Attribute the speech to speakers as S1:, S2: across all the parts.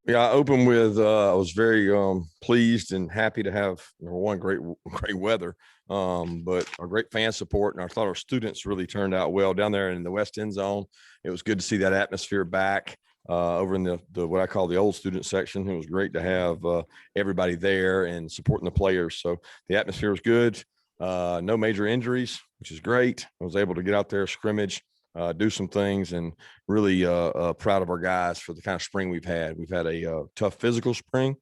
S1: Yeah, I opened with I was very pleased and happy to have number one great weather, but our great fan support, and I thought our students really turned out well down there in the West End Zone. It was good to see that atmosphere back over in the what I call the old student section. It was great to have everybody there and supporting the players. So the atmosphere was good. No major injuries, which is great. I was able to get out there, scrimmage, do some things, and really proud of our guys for the kind of spring we've had. We've had a tough physical spring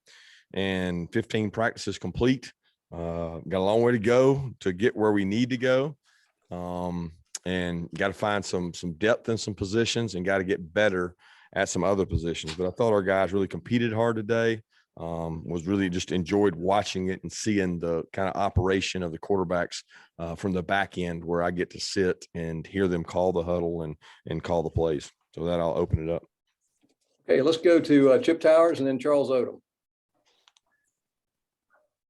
S1: and 15 practices complete. Got a long way to go to get where we need to go. And got to find some depth in some positions and got to get better at some other positions. But I thought our guys really competed hard today. Was really just enjoyed watching it and seeing the kind of operation of the quarterbacks from the back end where I get to sit and hear them call the huddle and call the plays. So that I'll open it up.
S2: Okay, let's go to Chip Towers and then Charles Odom.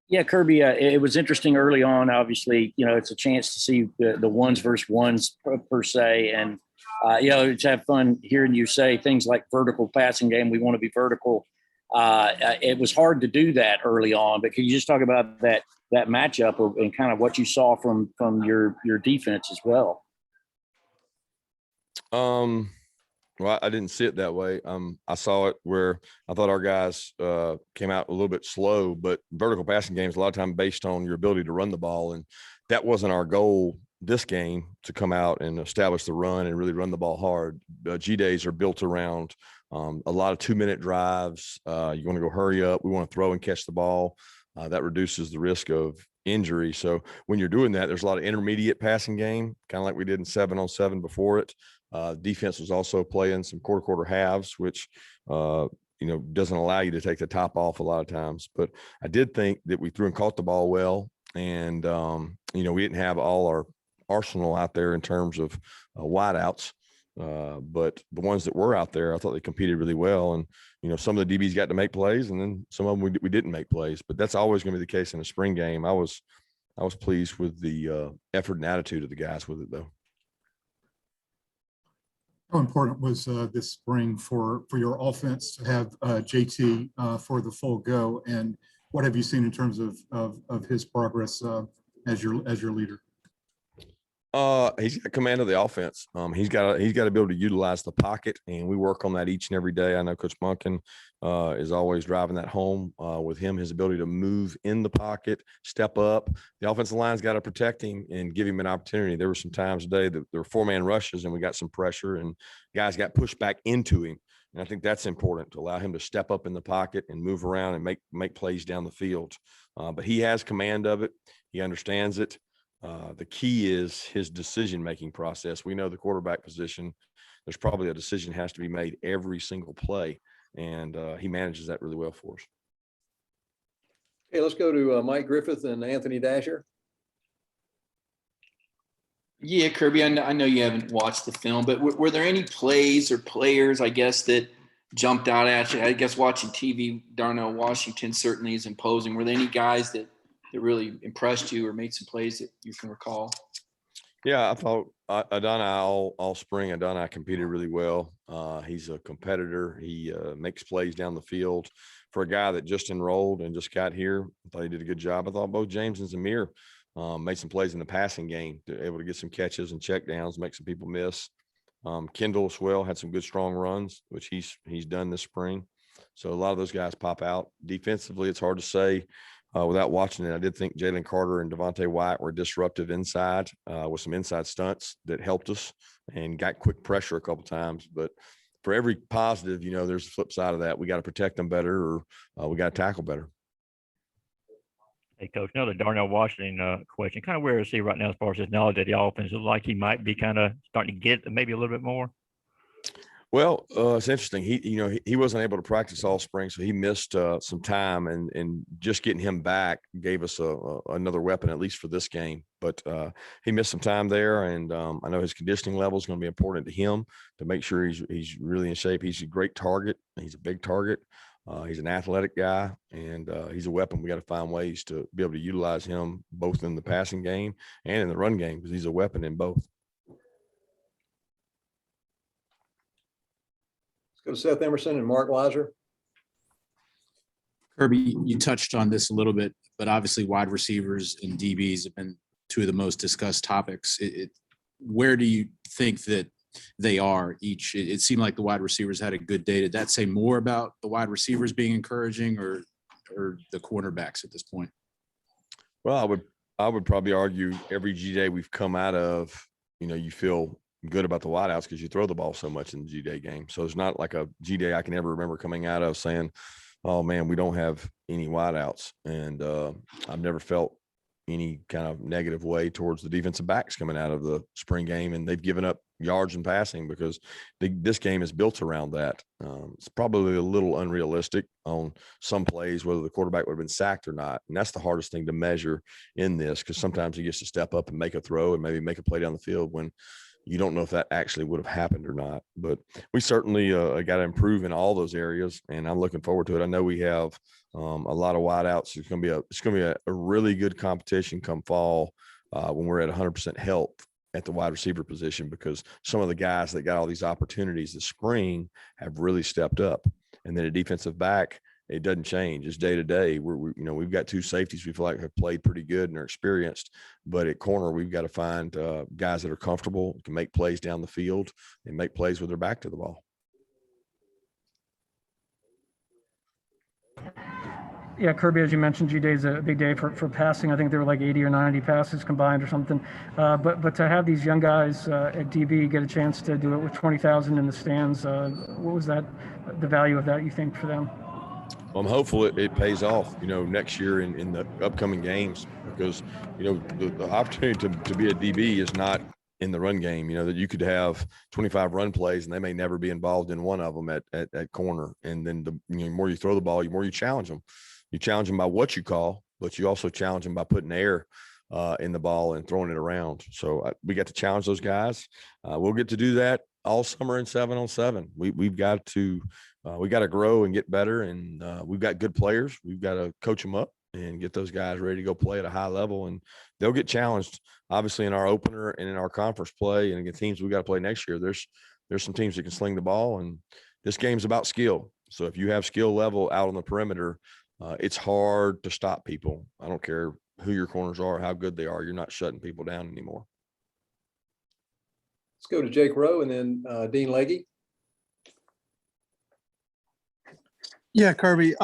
S3: Yeah, Kirby, it was interesting early on. Obviously, it's a chance to see the ones versus ones per se. And, it's have fun hearing you say things like vertical passing game. We want to be vertical. It was hard to do that early on, but can you just talk about that matchup and kind of what you saw from your defense as well?
S1: Well, I didn't see it that way. I saw it where I thought our guys came out a little bit slow, but vertical passing games a lot of time based on your ability to run the ball, and that wasn't our goal this game, to come out and establish the run and really run the ball hard. G-days are built around a lot of 2-minute drives. You want to go hurry up. We want to throw and catch the ball. That reduces the risk of injury. So when you're doing that, there's a lot of intermediate passing game, kind of like we did in 7-on-7 before it. Defense was also playing some quarter halves, which doesn't allow you to take the top off a lot of times. But I did think that we threw and caught the ball well, and we didn't have all our arsenal out there in terms of wideouts. But the ones that were out there, I thought they competed really well. And, some of the DBs got to make plays, and then some of them we didn't make plays. But that's always going to be the case in a spring game. I was pleased with the effort and attitude of the guys with it, though.
S4: How important was this spring for your offense to have JT for the full go? And what have you seen in terms of his progress as your leader?
S1: He's got command of the offense. He's got to be able to utilize the pocket, and we work on that each and every day. I know Coach Munkin is always driving that home with him, his ability to move in the pocket, step up. The offensive line's got to protect him and give him an opportunity. There were some times today that there were 4-man rushes, and we got some pressure, and guys got pushed back into him. And I think that's important, to allow him to step up in the pocket and move around and make plays down the field. But he has command of it. He understands it. The key is his decision-making process. We know the quarterback position, there's probably a decision has to be made every single play, and he manages that really well for us.
S2: Okay, let's go to Mike Griffith and Anthony Dasher.
S5: Yeah, Kirby, I know you haven't watched the film, but were there any plays or players, I guess, that jumped out at you? I guess watching TV, Darnell Washington certainly is imposing. Were there any guys that really impressed you or made some plays that you can recall?
S1: Yeah, I thought Adonai all spring, Adonai competed really well. He's a competitor. He makes plays down the field. For a guy that just enrolled and just got here, I thought he did a good job. I thought both James and Zamir made some plays in the passing game, able to get some catches and check downs, make some people miss. Kendall as well had some good strong runs, which he's done this spring. So a lot of those guys pop out. Defensively, it's hard to say without watching it. I did think Jalen Carter and Devontae White were disruptive inside with some inside stunts that helped us and got quick pressure a couple times. But for every positive, there's a flip side of that. We got to protect them better, or we got to tackle better.
S6: Hey, Coach, another Darnell Washington question. Kind of where is he right now as far as his knowledge of the offense? It looks like he might be kind of starting to get maybe a little bit more.
S1: Well, it's interesting. He wasn't able to practice all spring, so he missed some time, and just getting him back gave us another weapon, at least for this game. But he missed some time there, and I know his conditioning level is going to be important to him to make sure he's really in shape. He's a great target. He's a big target. He's an athletic guy, and he's a weapon. We got to find ways to be able to utilize him both in the passing game and in the run game, because he's a weapon in both.
S2: Go to Seth Emerson and Mark Weiser.
S7: Kirby, you touched on this a little bit, but obviously wide receivers and DBs have been two of the most discussed topics. Where do you think that they are each? It seemed like the wide receivers had a good day. Did that say more about the wide receivers being encouraging or the cornerbacks at this point?
S1: Well, I would probably argue every G Day we've come out of, you feel good about the wideouts because you throw the ball so much in the G Day game. So it's not like a G Day I can ever remember coming out of saying, oh man, we don't have any wideouts. And I've never felt any kind of negative way towards the defensive backs coming out of the spring game. And they've given up yards in passing because this game is built around that. It's probably a little unrealistic on some plays, whether the quarterback would have been sacked or not. And that's the hardest thing to measure in this, because sometimes he gets to step up and make a throw and maybe make a play down the field when you don't know if that actually would have happened or not. But we certainly got to improve in all those areas, and I'm looking forward to it. I know we have a lot of wideouts. It's going to be a really good competition come fall when we're at 100% health at the wide receiver position, because some of the guys that got all these opportunities this spring have really stepped up. And then a defensive back, it doesn't change. It's day to day. We've got two safeties we feel like have played pretty good and are experienced, but at corner, we've got to find guys that are comfortable, can make plays down the field and make plays with their back to the ball.
S8: Yeah, Kirby, as you mentioned, G-Day is a big day for passing. I think there were like 80 or 90 passes combined or something. But to have these young guys at DB get a chance to do it with 20,000 in the stands, what was the value of that, you think, for them?
S1: Well, I'm hopeful it pays off, next year in the upcoming games, because, the opportunity to be a DB is not in the run game, that you could have 25 run plays and they may never be involved in one of them at corner. And then the more you throw the ball, the more you challenge them. You challenge them by what you call, but you also challenge them by putting air in the ball and throwing it around. So we got to challenge those guys. We'll get to do that all summer in 7-on-7. We've got to grow and get better, and we've got good players. We've got to coach them up and get those guys ready to go play at a high level, and they'll get challenged obviously in our opener and in our conference play and against teams we got to play next year. There's some teams that can sling the ball, and this game's about skill. So if you have skill level out on the perimeter, it's hard to stop people. I don't care who your corners are, how good they are. You're not shutting people down anymore.
S2: Let's go to Jake Rowe and then Dean Legge.
S9: Yeah, Kirby.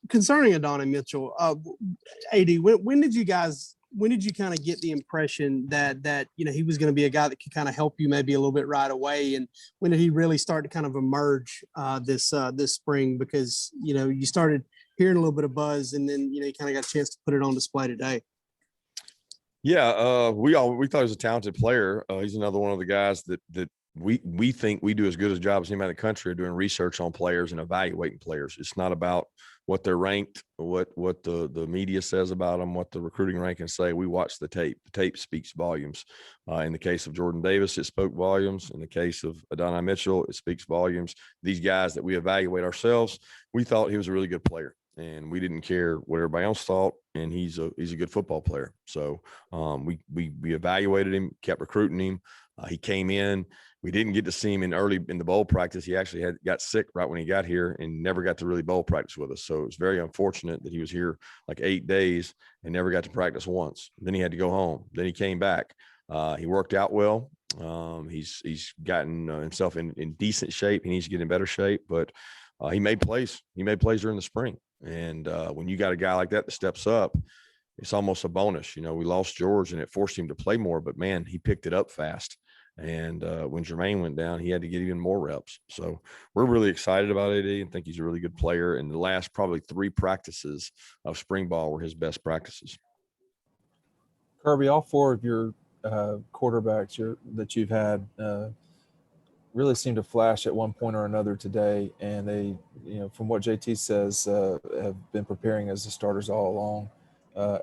S9: Concerning Adonai Mitchell, AD, when did you kind of get the impression that he was going to be a guy that could kind of help you maybe a little bit right away? And when did he really start to kind of emerge this spring? Because you started hearing a little bit of buzz, and then you kind of got a chance to put it on display today.
S1: Yeah, we thought he was a talented player. He's another one of the guys that we think we do as good a job as anybody in the country of doing research on players and evaluating players. It's not about what they're ranked, what the media says about them, what the recruiting rankings say. We watch the tape. The tape speaks volumes. In the case of Jordan Davis, it spoke volumes. In the case of Adonai Mitchell, it speaks volumes. These guys that we evaluate ourselves, we thought he was a really good player, and we didn't care what everybody else thought. And he's a good football player. So we evaluated him, kept recruiting him. He came in. We didn't get to see him in the bowl practice. He actually got sick right when he got here and never got to really bowl practice with us. So it was very unfortunate that he was here like 8 days and never got to practice once. Then he had to go home. Then he came back. He worked out well. He's gotten himself in decent shape. He needs to get in better shape, but he made plays. He made plays during the spring. And when you got a guy like that steps up, it's almost a bonus. We lost George and it forced him to play more, but man, he picked it up fast. And when Jermaine went down, he had to get even more reps. So we're really excited about AD and think he's a really good player. And the last probably 3 practices of spring ball were his best practices.
S10: Kirby, all 4 of your quarterbacks that you've had really seem to flash at one point or another today. And they, from what JT says, have been preparing as the starters all along,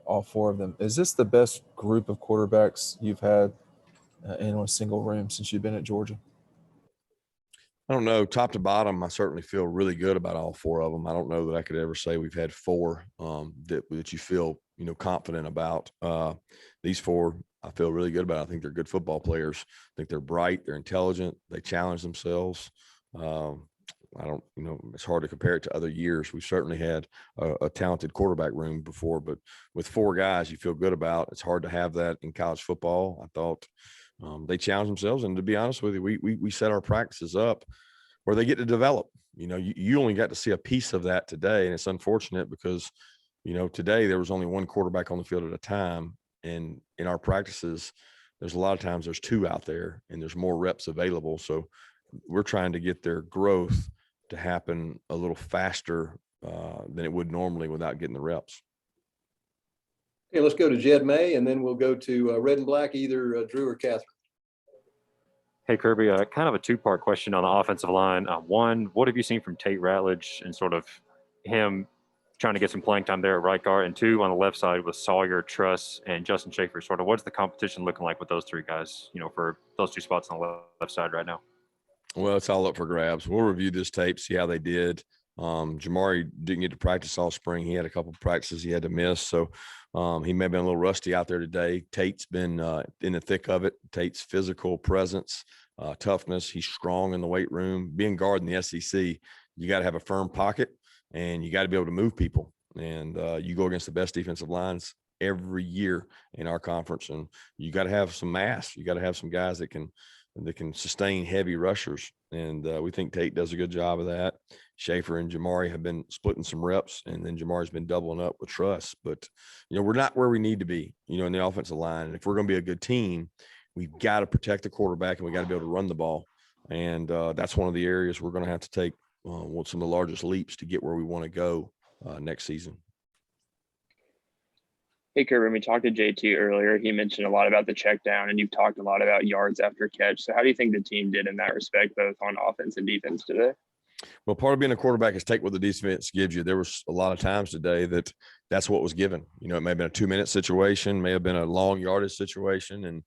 S10: all 4 of them. Is this the best group of quarterbacks you've had in a single room since you've been at Georgia?
S1: I don't know. Top to bottom, I certainly feel really good about all 4 of them. I don't know that I could ever say we've had 4 that you feel, confident about. These 4, I feel really good about. I think they're good football players. I think they're bright. They're intelligent. They challenge themselves. I don't, it's hard to compare it to other years. We've certainly had a talented quarterback room before, but with 4 guys you feel good about, it's hard to have that in college football. I thought they challenged themselves, and to be honest with you, we set our practices up where they get to develop. You only got to see a piece of that today, and it's unfortunate because today there was only 1 quarterback on the field at a time, and in our practices there's a lot of times there's 2 out there and there's more reps available. So we're trying to get their growth to happen a little faster than it would normally without getting the reps.
S2: Okay, let's go to Jed May, and then we'll go to Red and Black, either Drew or Catherine.
S11: Hey, Kirby, kind of a 2-part question on the offensive line. One, what have you seen from Tate Ratledge and sort of him trying to get some playing time there at right guard? And 2, on the left side with Sawyer, Truss, and Justin Schaefer, sort of what's the competition looking like with those 3 guys, for those 2 spots on the left side right now?
S1: Well, it's all up for grabs. We'll review this tape, see how they did. Jamari didn't get to practice all spring. He had a couple of practices he had to miss. So he may have been a little rusty out there today. Tate's been in the thick of it. Tate's physical presence, toughness. He's strong in the weight room. Being guard in the SEC, you got to have a firm pocket and you got to be able to move people. And you go against the best defensive lines every year in our conference, and you got to have some mass. You got to have some guys that can sustain heavy rushers. And we think Tate does a good job of that. Schaefer and Jamari have been splitting some reps, and then Jamari's been doubling up with Truss. But, we're not where we need to be, in the offensive line. And if we're going to be a good team, we've got to protect the quarterback and we got to be able to run the ball. And that's one of the areas we're going to have to take some of the largest leaps to get where we want to go next season.
S12: Hey, Kirby, when we talked to JT earlier, he mentioned a lot about the check down, and you've talked a lot about yards after catch. So how do you think the team did in that respect, both on offense and defense today?
S1: Well, part of being a quarterback is take what the defense gives you. There was a lot of times today that's what was given. It may have been a 2-minute situation, may have been a long yardage situation. And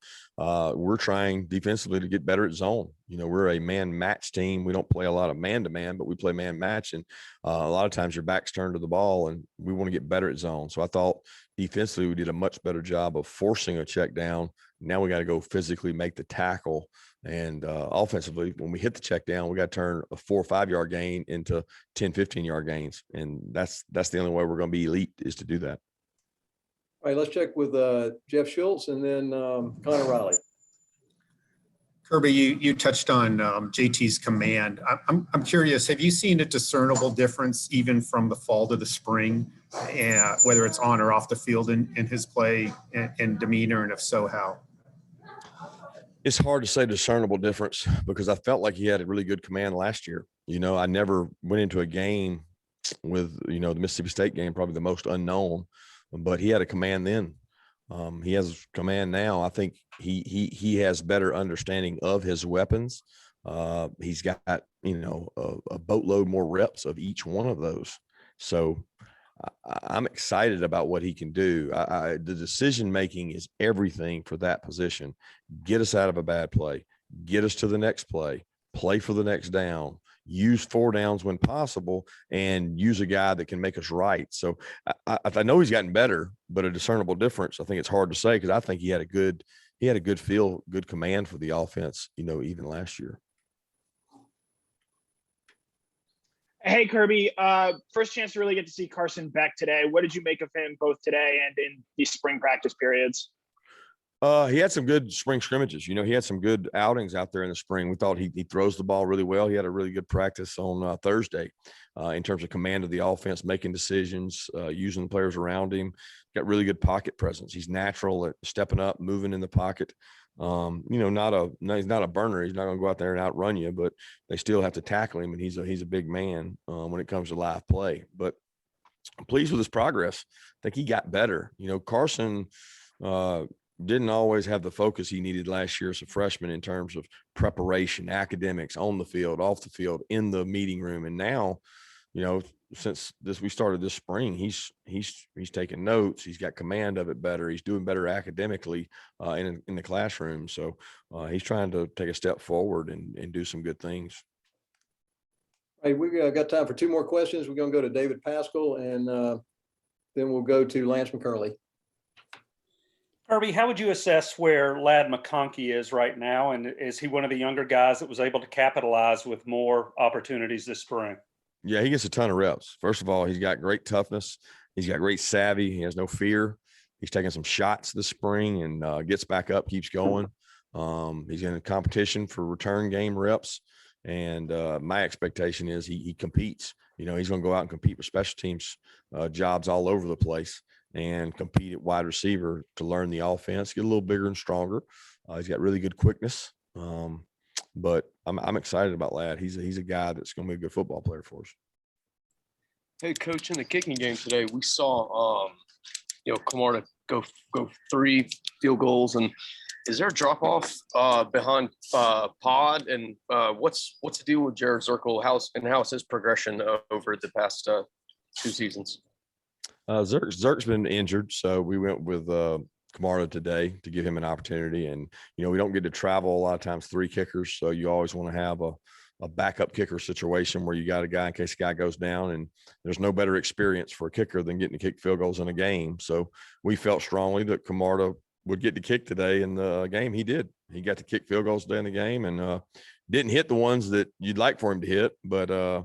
S1: we're trying defensively to get better at zone. We're a man match team. We don't play a lot of man to man, but we play man match. And a lot of times your back's turned to the ball and we want to get better at zone. So I thought defensively, we did a much better job of forcing a check down. Now we got to go physically make the tackle. And offensively, when we hit the check down, we got to turn a 4 or 5 yard gain into 10, 15 yard gains. And that's the only way we're going to be elite, is to do that.
S2: All right, let's check with Jeff Schultz and then Connor Riley.
S13: Kirby, you touched on JT's command. I'm curious, have you seen a discernible difference even from the fall to the spring, whether it's on or off the field in his play and demeanor, and if so, how?
S1: It's hard to say discernible difference because I felt like he had a really good command last year. I never went into a game with, the Mississippi State game, probably the most unknown, but he had a command then. He has command now. I think he has better understanding of his weapons. He's got, a boatload more reps of each one of those. So I'm excited about what he can do. The decision-making is everything for that position. Get us out of a bad play, get us to the next play for the next down, use 4 downs when possible, and use a guy that can make us right. So I know he's gotten better, but a discernible difference, I think it's hard to say, because I think he had a good feel, good command for the offense, even last year.
S14: Hey, Kirby, first chance to really get to see Carson Beck today. What did you make of him both today and in these spring practice periods?
S1: He had some good spring scrimmages. He had some good outings out there in the spring. We thought he throws the ball really well. He had a really good practice on Thursday in terms of command of the offense, making decisions, using the players around him. Got really good pocket presence. He's natural at stepping up, moving in the pocket. He's not a burner. He's not going to go out there and outrun you, but they still have to tackle him, and he's a big man when it comes to live play. But I'm pleased with his progress. I think he got better. Carson didn't always have the focus he needed last year as a freshman in terms of preparation, academics, on the field, off the field, in the meeting room. And now, since we started this spring, he's taking notes. He's got command of it better. He's doing better academically in the classroom. So he's trying to take a step forward and do some good things.
S2: Hey, we got time for 2 more questions. We're going to go to David Pascal, and then we'll go to Lance McCurley.
S15: Kirby, how would you assess where Ladd McConkey is right now? And is he one of the younger guys that was able to capitalize with more opportunities this spring?
S1: Yeah, he gets a ton of reps. First of all, he's got great toughness. He's got great savvy. He has no fear. He's taking some shots this spring and gets back up, keeps going. He's in a competition for return game reps. And my expectation is he competes. You know, he's going to go out and compete for special teams jobs all over the place and compete at wide receiver to learn the offense, get a little bigger and stronger. He's got really good quickness. But I'm excited about Ladd. He's a guy that's going to be a good football player for us.
S16: Hey, Coach, in the kicking game today, we saw Camarda go 3 field goals, and is there a drop off behind Pod? And what's the deal with Jared Zirkle? How's his progression over the past 2 seasons?
S1: Zerk's been injured, so we went with Camarda today to give him an opportunity. And we don't get to travel a lot of times 3 kickers, so you always want to have a backup kicker situation where you got a guy in case a guy goes down. And there's no better experience for a kicker than getting to kick field goals in a game. So we felt strongly that Camarda would get to kick today in the game. He did. He got to kick field goals today in the game and didn't hit the ones that you'd like for him to hit, but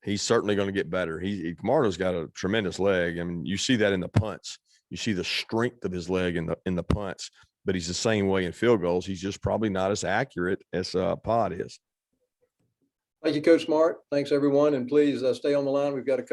S1: he's certainly going to get better. Camarda's got a tremendous leg. I mean, you see that in the punts. You see the strength of his leg in the punts, but he's the same way in field goals. He's just probably not as accurate as Pod is.
S2: Thank you, Coach Smart. Thanks, everyone. And please stay on the line. We've got a couple